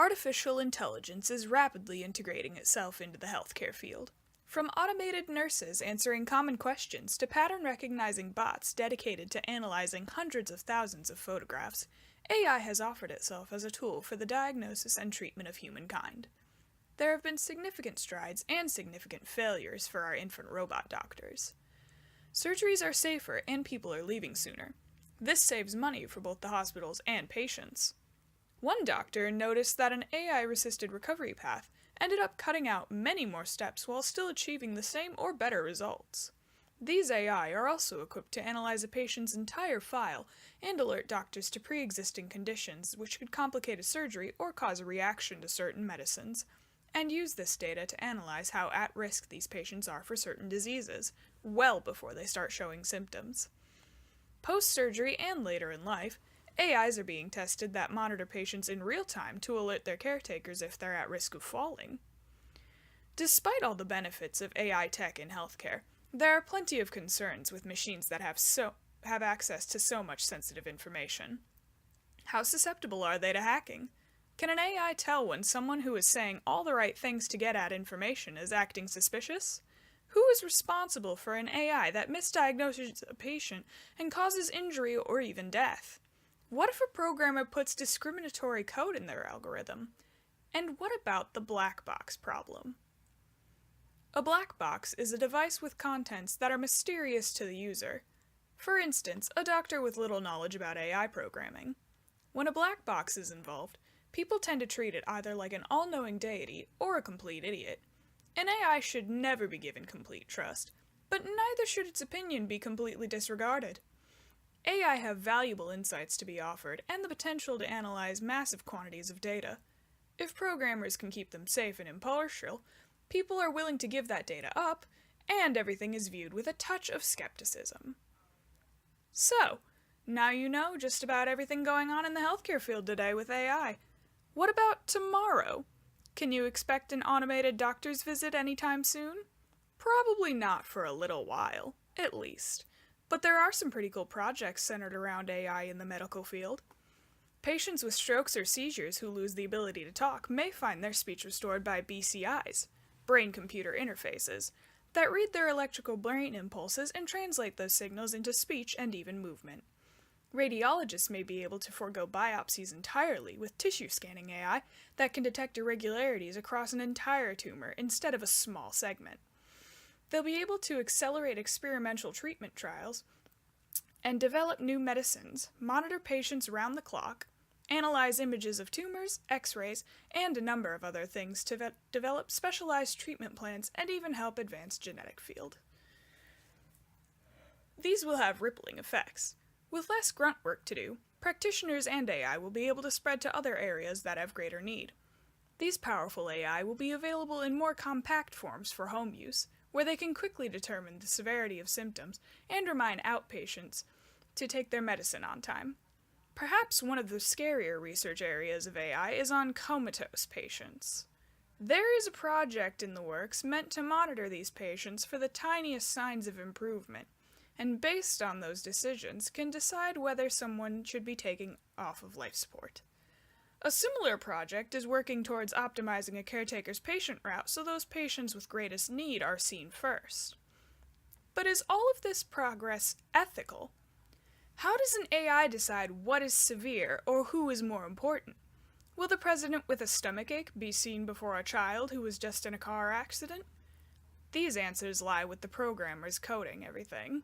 Artificial intelligence is rapidly integrating itself into the healthcare field. From automated nurses answering common questions to pattern-recognizing bots dedicated to analyzing hundreds of thousands of photographs, AI has offered itself as a tool for the diagnosis and treatment of humankind. There have been significant strides and significant failures for our infant robot doctors. Surgeries are safer and people are leaving sooner. This saves money for both the hospitals and patients. One doctor noticed that an AI-assisted recovery path ended up cutting out many more steps while still achieving the same or better results. These AI are also equipped to analyze a patient's entire file and alert doctors to pre-existing conditions which could complicate a surgery or cause a reaction to certain medicines, and use this data to analyze how at risk these patients are for certain diseases, well before they start showing symptoms. Post-surgery and later in life, AIs are being tested that monitor patients in real time to alert their caretakers if they're at risk of falling. Despite all the benefits of AI tech in healthcare, there are plenty of concerns with machines that have access to so much sensitive information. How susceptible are they to hacking? Can an AI tell when someone who is saying all the right things to get at information is acting suspicious? Who is responsible for an AI that misdiagnoses a patient and causes injury or even death? What if a programmer puts discriminatory code in their algorithm? And what about the black box problem? A black box is a device with contents that are mysterious to the user. For instance, a doctor with little knowledge about AI programming. When a black box is involved, people tend to treat it either like an all-knowing deity or a complete idiot. An AI should never be given complete trust, but neither should its opinion be completely disregarded. AI have valuable insights to be offered and the potential to analyze massive quantities of data. If programmers can keep them safe and impartial, people are willing to give that data up, and everything is viewed with a touch of skepticism. So, now you know just about everything going on in the healthcare field today with AI. What about tomorrow? Can you expect an automated doctor's visit anytime soon? Probably not for a little while, at least. But there are some pretty cool projects centered around AI in the medical field. Patients with strokes or seizures who lose the ability to talk may find their speech restored by BCIs, brain-computer interfaces, that read their electrical brain impulses and translate those signals into speech and even movement. Radiologists may be able to forego biopsies entirely with tissue scanning AI that can detect irregularities across an entire tumor instead of a small segment. They'll be able to accelerate experimental treatment trials and develop new medicines, monitor patients around the clock, analyze images of tumors, x-rays, and a number of other things to develop specialized treatment plans and even help advance genetic field. These will have rippling effects. With less grunt work to do, practitioners and AI will be able to spread to other areas that have greater need. These powerful AI will be available in more compact forms for home use, where they can quickly determine the severity of symptoms and remind outpatients to take their medicine on time. Perhaps one of the scarier research areas of AI is on comatose patients. There is a project in the works meant to monitor these patients for the tiniest signs of improvement, and based on those decisions can decide whether someone should be taken off of life support. A similar project is working towards optimizing a caretaker's patient route so those patients with greatest need are seen first. But is all of this progress ethical? How does an AI decide what is severe or who is more important? Will the president with a stomachache be seen before a child who was just in a car accident? These answers lie with the programmers coding everything.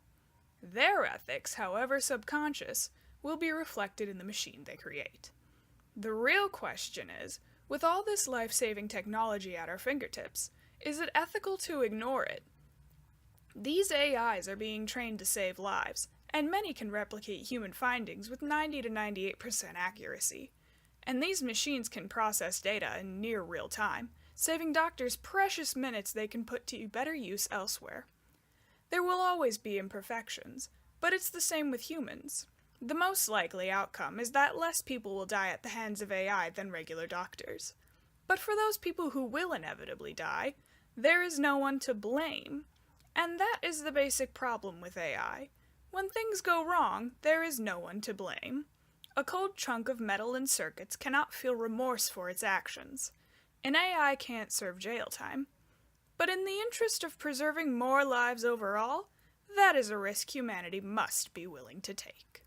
Their ethics, however subconscious, will be reflected in the machine they create. The real question is, with all this life-saving technology at our fingertips, is it ethical to ignore it? These AIs are being trained to save lives, and many can replicate human findings with 90 to 98% accuracy. And these machines can process data in near real time, saving doctors precious minutes they can put to better use elsewhere. There will always be imperfections, but it's the same with humans. The most likely outcome is that less people will die at the hands of AI than regular doctors. But for those people who will inevitably die, there is no one to blame. And that is the basic problem with AI. When things go wrong, there is no one to blame. A cold chunk of metal and circuits cannot feel remorse for its actions. An AI can't serve jail time. But in the interest of preserving more lives overall, that is a risk humanity must be willing to take.